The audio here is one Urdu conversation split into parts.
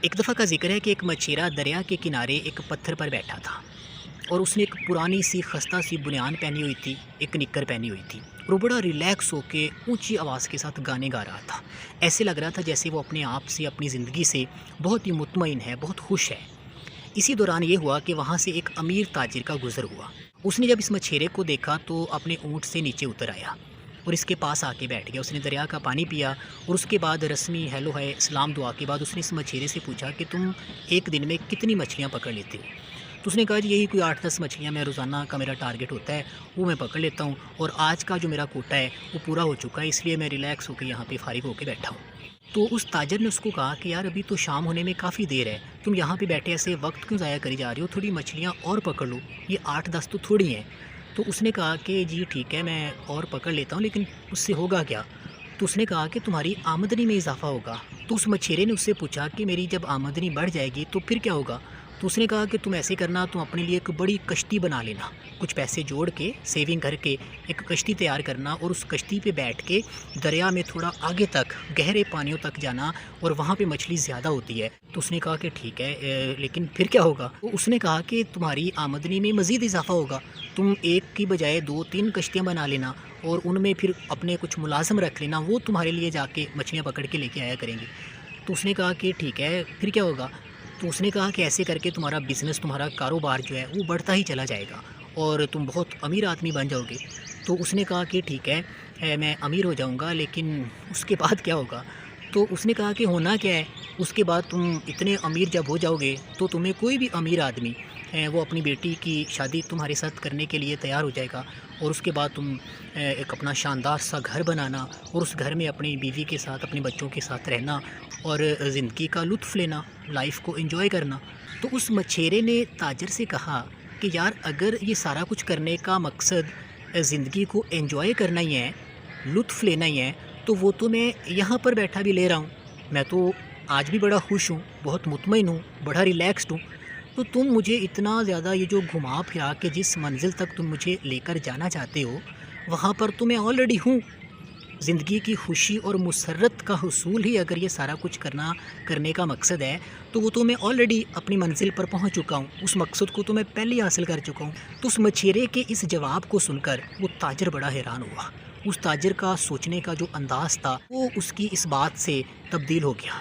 ایک دفعہ کا ذکر ہے کہ ایک مچھیرا دریا کے کنارے ایک پتھر پر بیٹھا تھا اور اس نے ایک پرانی سی خستہ سی بنیان پہنی ہوئی تھی، ایک نکر پہنی ہوئی تھی اور وہ بڑا ریلیکس ہو کے اونچی آواز کے ساتھ گانے گا رہا تھا۔ ایسے لگ رہا تھا جیسے وہ اپنے آپ سے، اپنی زندگی سے بہت ہی مطمئن ہے، بہت خوش ہے۔ اسی دوران یہ ہوا کہ وہاں سے ایک امیر تاجر کا گزر ہوا۔ اس نے جب اس مچھیرے کو دیکھا تو اپنے اونٹ سے نیچے اتر آیا اور اس کے پاس آ کے بیٹھ گیا۔ اس نے دریا کا پانی پیا اور اس کے بعد رسمی ہیلو ہے سلام دعا کے بعد اس نے اس مچھیرے سے پوچھا کہ تم ایک دن میں کتنی مچھلیاں پکڑ لیتے ہو؟ تو اس نے کہا جی یہی کوئی 8-10 مچھلیاں میں روزانہ کا میرا ٹارگٹ ہوتا ہے، وہ میں پکڑ لیتا ہوں، اور آج کا جو میرا کوٹا ہے وہ پورا ہو چکا ہے، اس لیے میں ریلیکس ہو کے یہاں پہ فارغ ہو کے بیٹھا ہوں۔ تو اس تاجر نے اس کو کہا کہ یار ابھی تو شام ہونے میں کافی دیر ہے، تم یہاں پہ بیٹھے ایسے وقت کیوں ضائع کری جا رہے ہو؟ تھوڑی مچھلیاں اور پکڑ لو، یہ 8-10 تو تھوڑی ہیں۔ تو اس نے کہا کہ جی ٹھیک ہے میں اور پکڑ لیتا ہوں، لیکن اس سے ہوگا کیا؟ تو اس نے کہا کہ تمہاری آمدنی میں اضافہ ہوگا۔ تو اس مچھیرے نے اس سے پوچھا کہ میری جب آمدنی بڑھ جائے گی تو پھر کیا ہوگا؟ تو اس نے کہا کہ تم ایسے کرنا، تم اپنے لیے ایک بڑی کشتی بنا لینا، کچھ پیسے جوڑ کے سیونگ کر کے ایک کشتی تیار کرنا اور اس کشتی پہ بیٹھ کے دریا میں تھوڑا آگے تک گہرے پانیوں تک جانا، اور وہاں پہ مچھلی زیادہ ہوتی ہے۔ تو اس نے کہا کہ ٹھیک ہے لیکن پھر کیا ہوگا؟ تو اس نے کہا کہ تمہاری آمدنی میں مزید اضافہ ہوگا، تم ایک کی بجائے 2-3 کشتیاں بنا لینا اور ان میں پھر اپنے کچھ ملازم رکھ لینا، وہ تمہارے لیے جا کے مچھلیاں پکڑ کے لے کے آیا کریں گے۔ تو اس نے کہا کہ ٹھیک ہے پھر کیا ہوگا؟ تو اس نے کہا کہ ایسے کر کے تمہارا بزنس، تمہارا کاروبار جو ہے وہ بڑھتا ہی چلا جائے گا اور تم بہت امیر آدمی بن جاؤ گے۔ تو اس نے کہا کہ ٹھیک ہے میں امیر ہو جاؤں گا، لیکن اس کے بعد کیا ہوگا؟ تو اس نے کہا کہ ہونا کیا ہے، اس کے بعد تم اتنے امیر جب ہو جاؤ گے تو تمہیں کوئی بھی امیر آدمی وہ اپنی بیٹی کی شادی تمہارے ساتھ کرنے کے لیے تیار ہو جائے گا، اور اس کے بعد تم ایک اپنا شاندار سا گھر بنانا اور اس گھر میں اپنی بیوی کے ساتھ، اپنے بچوں کے ساتھ رہنا اور زندگی کا لطف لینا، لائف کو انجوائے کرنا۔ تو اس مچھیرے نے تاجر سے کہا کہ یار اگر یہ سارا کچھ کرنے کا مقصد زندگی کو انجوائے کرنا ہی ہے، لطف لینا ہی ہے، تو وہ تو میں یہاں پر بیٹھا بھی لے رہا ہوں، میں تو آج بھی بڑا خوش ہوں، بہت مطمئن ہوں، بڑا ریلیکسڈ ہوں۔ تو تم مجھے اتنا زیادہ یہ جو گھما پھرا کے جس منزل تک تم مجھے لے کر جانا چاہتے ہو وہاں پر تو میں آلریڈی ہوں۔ زندگی کی خوشی اور مسرت کا حصول ہی اگر یہ سارا کچھ کرنے کا مقصد ہے تو وہ تو میں آلریڈی اپنی منزل پر پہنچ چکا ہوں، اس مقصد کو تو میں پہلے ہی حاصل کر چکا ہوں۔ تو اس مچھیرے کے اس جواب کو سن کر وہ تاجر بڑا حیران ہوا۔ اس تاجر کا سوچنے کا جو انداز تھا وہ اس کی اس بات سے تبدیل ہو گیا۔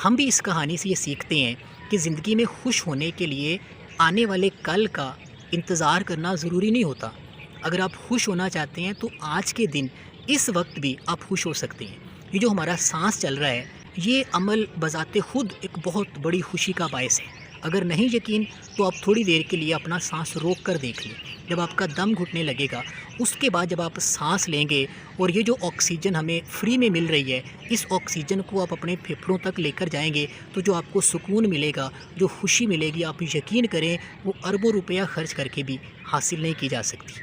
ہم بھی اس کہانی سے یہ سیکھتے ہیں کہ زندگی میں خوش ہونے کے لیے آنے والے کل کا انتظار کرنا ضروری نہیں ہوتا۔ اگر آپ خوش ہونا چاہتے ہیں تو آج کے دن اس وقت بھی آپ خوش ہو سکتے ہیں۔ یہ جو ہمارا سانس چل رہا ہے یہ عمل بذات خود ایک بہت بڑی خوشی کا باعث ہے۔ اگر نہیں یقین تو آپ تھوڑی دیر کے لیے اپنا سانس روک کر دیکھ لیں۔ جب آپ کا دم گھٹنے لگے گا اس کے بعد جب آپ سانس لیں گے اور یہ جو آکسیجن ہمیں فری میں مل رہی ہے اس آکسیجن کو آپ اپنے پھیپھڑوں تک لے کر جائیں گے تو جو آپ کو سکون ملے گا، جو خوشی ملے گی، آپ یقین کریں وہ اربوں روپیہ خرچ کر کے بھی حاصل نہیں کی جا سکتی۔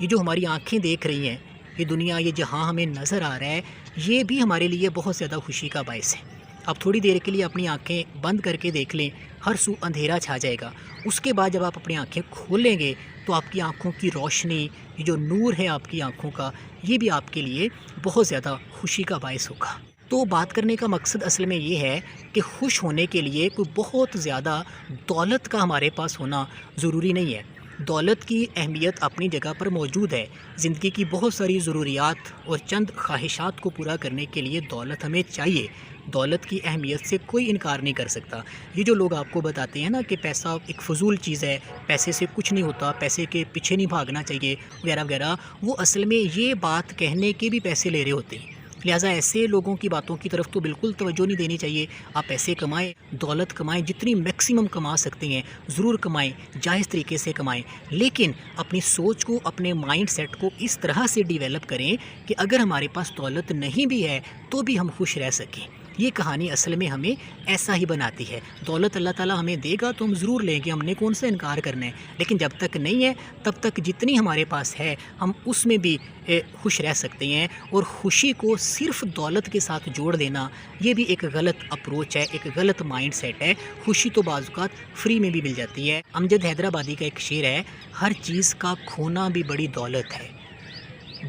یہ جو ہماری آنکھیں دیکھ رہی ہیں، یہ دنیا، یہ جہاں ہمیں نظر آ رہا ہے، یہ بھی ہمارے لیے بہت زیادہ خوشی کا باعث ہے۔ آپ تھوڑی دیر کے لیے اپنی آنکھیں بند کر کے دیکھ لیں، ہر سو اندھیرا چھا جائے گا۔ اس کے بعد جب آپ اپنی آنکھیں کھولیں گے تو آپ کی آنکھوں کی روشنی، یہ جو نور ہے آپ کی آنکھوں کا، یہ بھی آپ کے لیے بہت زیادہ خوشی کا باعث ہوگا۔ تو بات کرنے کا مقصد اصل میں یہ ہے کہ خوش ہونے کے لیے کوئی بہت زیادہ دولت کا ہمارے پاس ہونا ضروری نہیں ہے۔ دولت کی اہمیت اپنی جگہ پر موجود ہے۔ زندگی کی بہت ساری ضروریات اور چند خواہشات کو پورا کرنے کے لیے دولت ہمیں چاہیے۔ دولت کی اہمیت سے کوئی انکار نہیں کر سکتا۔ یہ جو لوگ آپ کو بتاتے ہیں نا کہ پیسہ ایک فضول چیز ہے، پیسے سے کچھ نہیں ہوتا، پیسے کے پیچھے نہیں بھاگنا چاہیے وغیرہ وغیرہ، وہ اصل میں یہ بات کہنے کے بھی پیسے لے رہے ہوتے ہیں۔ لہٰذا ایسے لوگوں کی باتوں کی طرف تو بالکل توجہ نہیں دینی چاہیے۔ آپ پیسے کمائیں، دولت کمائیں، جتنی میکسیمم کما سکتے ہیں ضرور کمائیں، جائز طریقے سے کمائیں، لیکن اپنی سوچ کو، اپنے مائنڈ سیٹ کو اس طرح سے ڈیولپ کریں کہ اگر ہمارے پاس دولت نہیں بھی ہے تو بھی ہم خوش رہ سکیں۔ یہ کہانی اصل میں ہمیں ایسا ہی بناتی ہے۔ دولت اللہ تعالیٰ ہمیں دے گا تو ہم ضرور لیں گے، ہم نے کون سا انکار کرنا ہے، لیکن جب تک نہیں ہے تب تک جتنی ہمارے پاس ہے ہم اس میں بھی خوش رہ سکتے ہیں۔ اور خوشی کو صرف دولت کے ساتھ جوڑ دینا یہ بھی ایک غلط اپروچ ہے، ایک غلط مائنڈ سیٹ ہے۔ خوشی تو بعض اوقات فری میں بھی مل جاتی ہے۔ امجد حیدرآبادی کا ایک شعر ہے، ہر چیز کا کھونا بھی بڑی دولت ہے،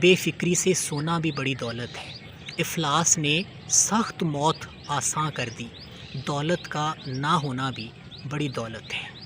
بے فکری سے سونا بھی بڑی دولت ہے، افلاس نے سخت موت آساں کر دی، دولت کا نہ ہونا بھی بڑی دولت ہے۔